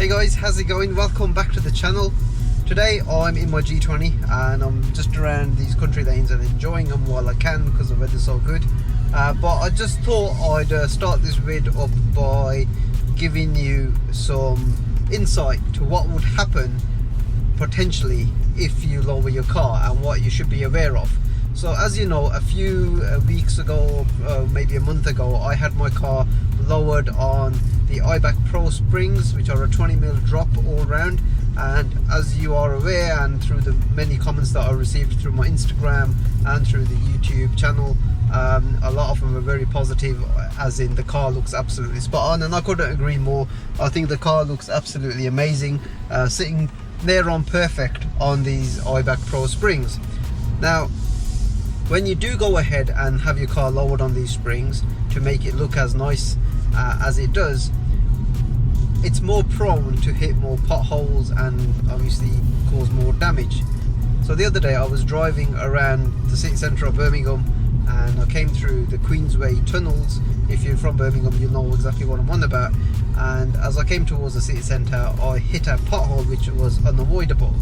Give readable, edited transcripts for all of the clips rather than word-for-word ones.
Hey guys, how's it going? Welcome back to the channel. Today I'm in my G20 and I'm just around these country lanes and enjoying them while I can because the weather's so good. But I just thought I'd start this vid up by giving you some insight to what would happen potentially if you lower your car and what you should be aware of. So as you know, a few weeks ago, maybe a month ago, I had my car lowered on the iBack Pro springs, which are a 20mm drop all round. And as you are aware, and through the many comments that I received through my Instagram and through the YouTube channel, a lot of them are very positive, as in the car looks absolutely spot on, and I couldn't agree more. I think the car looks absolutely amazing, sitting there on perfect on these iBack Pro springs. Now, when you do go ahead and have your car lowered on these springs to make it look as nice as it does, it's more prone to hit more potholes and obviously cause more damage. So the other day I was driving around the city centre of Birmingham and I came through the Queensway tunnels. If you're from Birmingham, you know exactly what I'm on about. And as I came towards the city centre, I hit a pothole which was unavoidable.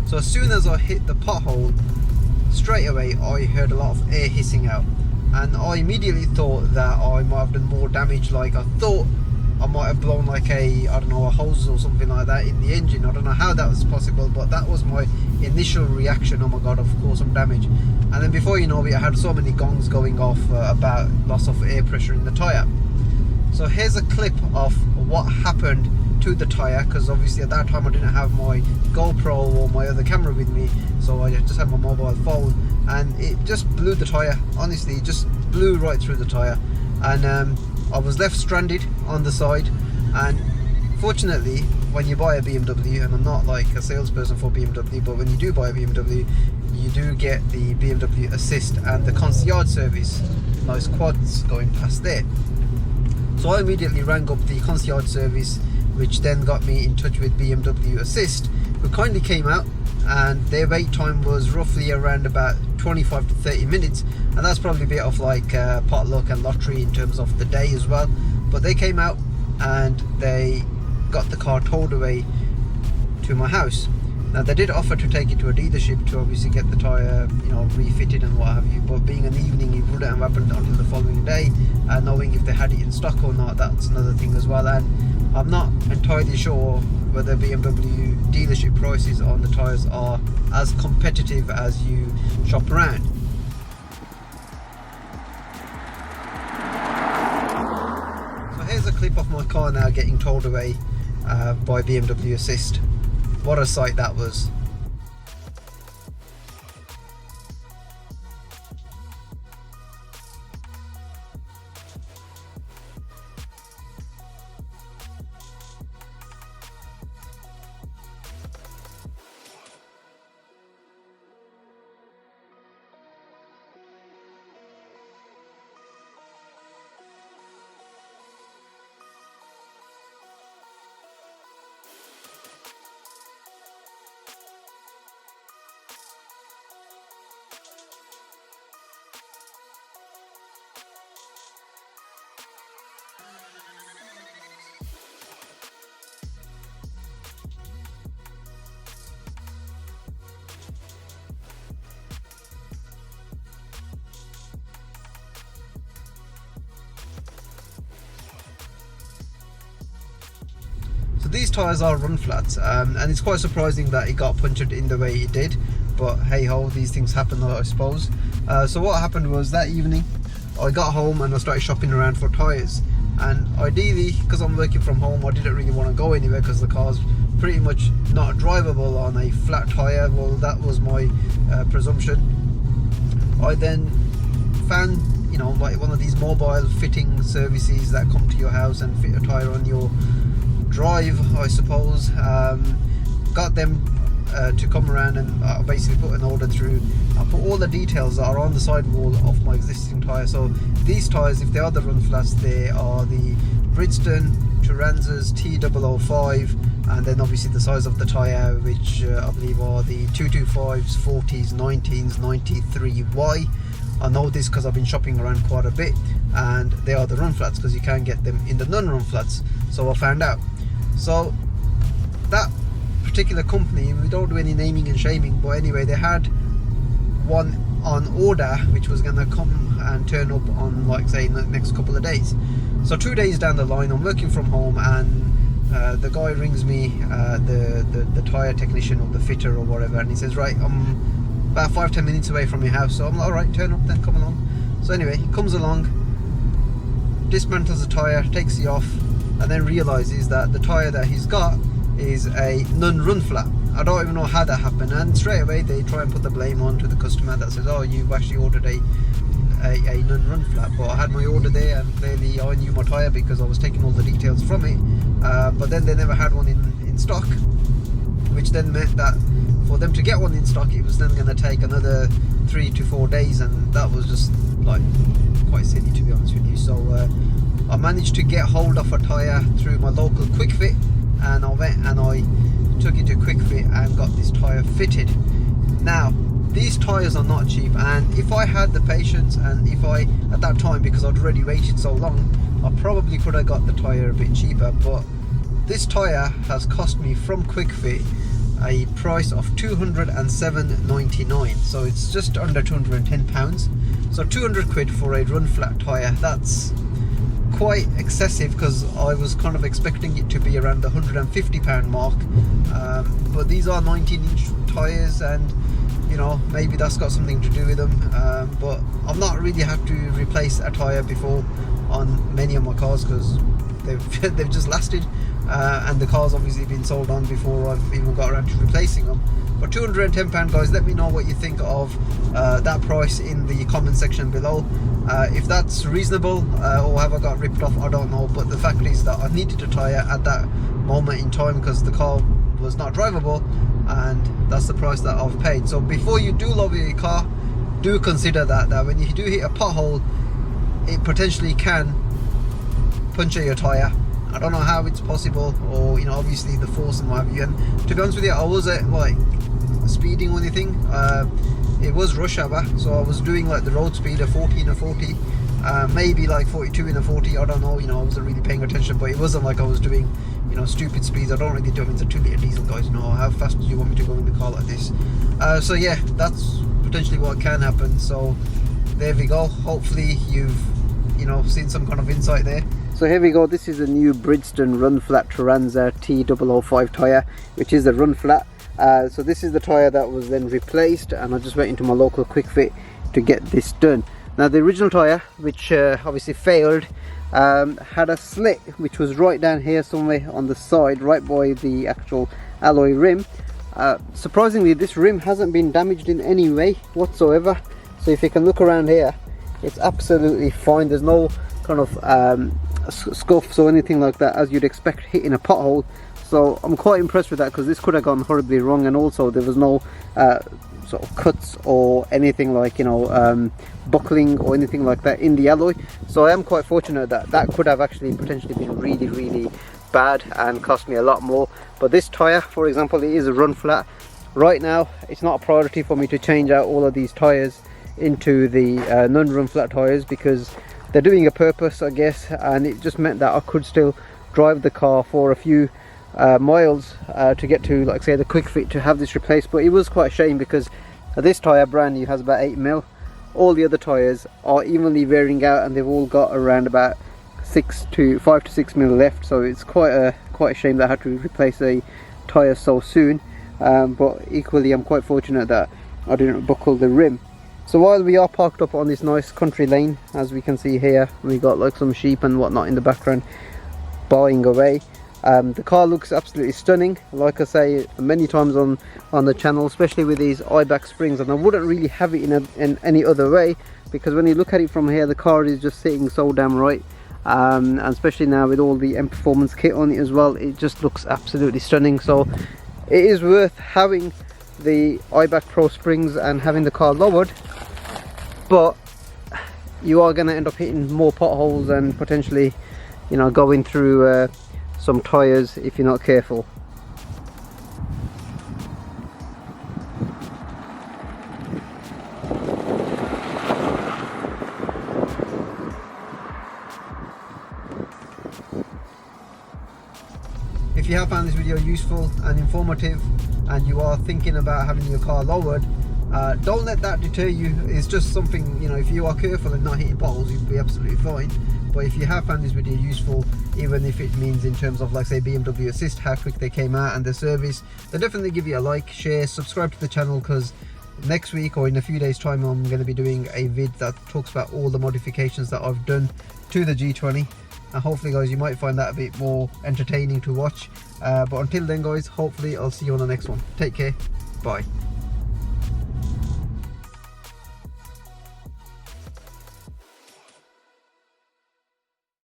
So as soon as I hit the pothole, straight away I heard a lot of air hissing out, and I immediately thought that I might have done more damage. Like, I thought I might have blown like a hose or something like that in the engine. I don't know how that was possible, but that was my initial reaction. Oh my god, I've caused some damage. And then before you know it, I had so many gongs going off about loss of air pressure in the tyre. So here's a clip of what happened to the tyre, because obviously at that time I didn't have my GoPro or my other camera with me, so I just had my mobile phone, and it just blew the tyre. Honestly, it just blew right through the tyre, and I was left stranded on the side. And fortunately, when you buy a BMW, and I'm not like a salesperson for BMW, but when you do buy a BMW, you do get the BMW Assist and the concierge service. Nice quads going past there. So I immediately rang up the concierge service, which then got me in touch with BMW Assist, who kindly came out, and their wait time was roughly around about 25 to 30 minutes, and that's probably a bit of like potluck and lottery in terms of the day as well. But they came out and they got the car towed away to my house. Now, they did offer to take it to a dealership to obviously get the tyre, refitted and what have you, but being an evening, it wouldn't have happened until the following day, and knowing if they had it in stock or not, that's another thing as well. And I'm not entirely sure whether BMW dealership prices on the tyres are as competitive as you shop around. So here's a clip of my car now getting towed away by BMW Assist. What a sight that was. So these tyres are run flats, and it's quite surprising that it got punctured in the way it did, but hey ho, these things happen, I suppose. So what happened was, that evening I got home and I started shopping around for tyres, and ideally, because I'm working from home, I didn't really want to go anywhere because the car's pretty much not drivable on a flat tyre. Well, that was my presumption. I then found like one of these mobile fitting services that come to your house and fit a tyre on your drive, I suppose. Got them to come around and basically put an order through. I put all the details that are on the sidewall of my existing tyre. So these tyres, if they are the run flats, they are the Bridgestone Turanzas T005, and then obviously the size of the tyre, which I believe are the 225s, 40s, 19s, 93Y. I know this because I've been shopping around quite a bit, and they are the run flats, because you can get them in the non-run flats. So I found out. So that particular company, we don't do any naming and shaming, but anyway, they had one on order which was going to come and turn up on, like, say, in the next couple of days. So 2 days down the line, I'm working from home, and the guy rings me, the tyre technician or the fitter or whatever, and he says, right, I'm about 5-10 minutes away from your house. So I'm like, alright, turn up then, come along. So anyway, he comes along, dismantles the tyre, takes it off, and then realises that the tyre that he's got is a non-run flat. I don't even know how that happened, and straight away they try and put the blame on to the customer that says, oh, you've actually ordered a non-run flat. But I had my order there, and clearly I knew my tyre because I was taking all the details from it, but then they never had one in stock, which then meant that for them to get one in stock, it was then going to take another 3 to 4 days, and that was just like quite silly, to be honest with you. So I managed to get hold of a tyre through my local quick fit, and I went and I took it to quick fit and got this tyre fitted. Now these tyres are not cheap, and if I had the patience, and if I at that time, because I'd already waited so long, I probably could have got the tyre a bit cheaper. But this tyre has cost me from quick fit a price of £207.99, so it's just under £210. So 200 quid for a run flat tyre, that's quite excessive, because I was kind of expecting it to be around the £150 mark, but these are 19-inch tyres, and you know, maybe that's got something to do with them, but I've not really had to replace a tyre before on many of my cars, because they've just lasted, and the car's obviously been sold on before I've even got around to replacing them. But £210, guys, let me know what you think of that price in the comment section below. If that's reasonable, or have I got ripped off, I don't know. But the fact is that I needed a tyre at that moment in time because the car was not drivable, and that's the price that I've paid. So before you do lower your car, do consider that when you do hit a pothole, it potentially can puncture your tyre. I don't know how it's possible, or you know, obviously the force and what have you. And to be honest with you, I wasn't like speeding or anything. It was rush hour, so I was doing like the road speed of 40 in a 40, maybe like 42 in a 40. I don't know, you know, I wasn't really paying attention, but it wasn't like I was doing, you know, stupid speeds. I don't really do them. It's a 2-litre diesel, guys. You know, how fast do you want me to go in the car like this? So yeah, that's potentially what can happen. So there we go. Hopefully you've, you know, seen some kind of insight there. So here we go, this is a new Bridgestone Run Flat Turanza T005 tyre, which is the run flat. So this is the tyre that was then replaced, and I just went into my local quick fit to get this done. Now the original tyre, which obviously failed, had a slit which was right down here somewhere on the side, right by the actual alloy rim. Surprisingly, this rim hasn't been damaged in any way whatsoever. So if you can look around here, it's absolutely fine. There's no kind of scuffs or anything like that as you'd expect hitting a pothole. So I'm quite impressed with that, because this could have gone horribly wrong, and also there was no sort of cuts or anything like, you know, buckling or anything like that in the alloy. So I am quite fortunate that that could have actually potentially been really, really bad and cost me a lot more. But this tyre, for example, it is a run flat. Right now it's not a priority for me to change out all of these tyres into the non-run flat tyres, because they're doing a purpose, I guess, and it just meant that I could still drive the car for a few miles to get to, like, say, the quick fit to have this replaced. But it was quite a shame, because this tyre, brand new, has about 8mm. All the other tyres are evenly wearing out, and they've all got around about 5 to 6mm left. So it's quite a shame that I had to replace a tyre so soon. But equally, I'm quite fortunate that I didn't buckle the rim. So while we are parked up on this nice country lane, as we can see here, we got like some sheep and whatnot in the background buying away. The car looks absolutely stunning, like I say many times on the channel, especially with these eye-back springs. And I wouldn't really have it in any other way, because when you look at it from here, the car is just sitting so damn right. And especially now with all the M Performance kit on it as well, it just looks absolutely stunning. So it is worth having the eye-back Pro springs and having the car lowered, but you are going to end up hitting more potholes and potentially, you know, going through some tyres if you're not careful. you have found this video useful and informative, and you are thinking about having your car lowered, don't let that deter you. It's just something, you know, if you are careful and not hitting potholes, you'll be absolutely fine. But if you have found this video useful, even if it means in terms of, like, say, BMW Assist, how quick they came out and the service, then definitely give you a like, share, subscribe to the channel, because next week or in a few days time I'm going to be doing a vid that talks about all the modifications that I've done to the G20, and hopefully, guys, you might find that a bit more entertaining to watch. But until then, guys, hopefully I'll see you on the next one. Take care. Bye.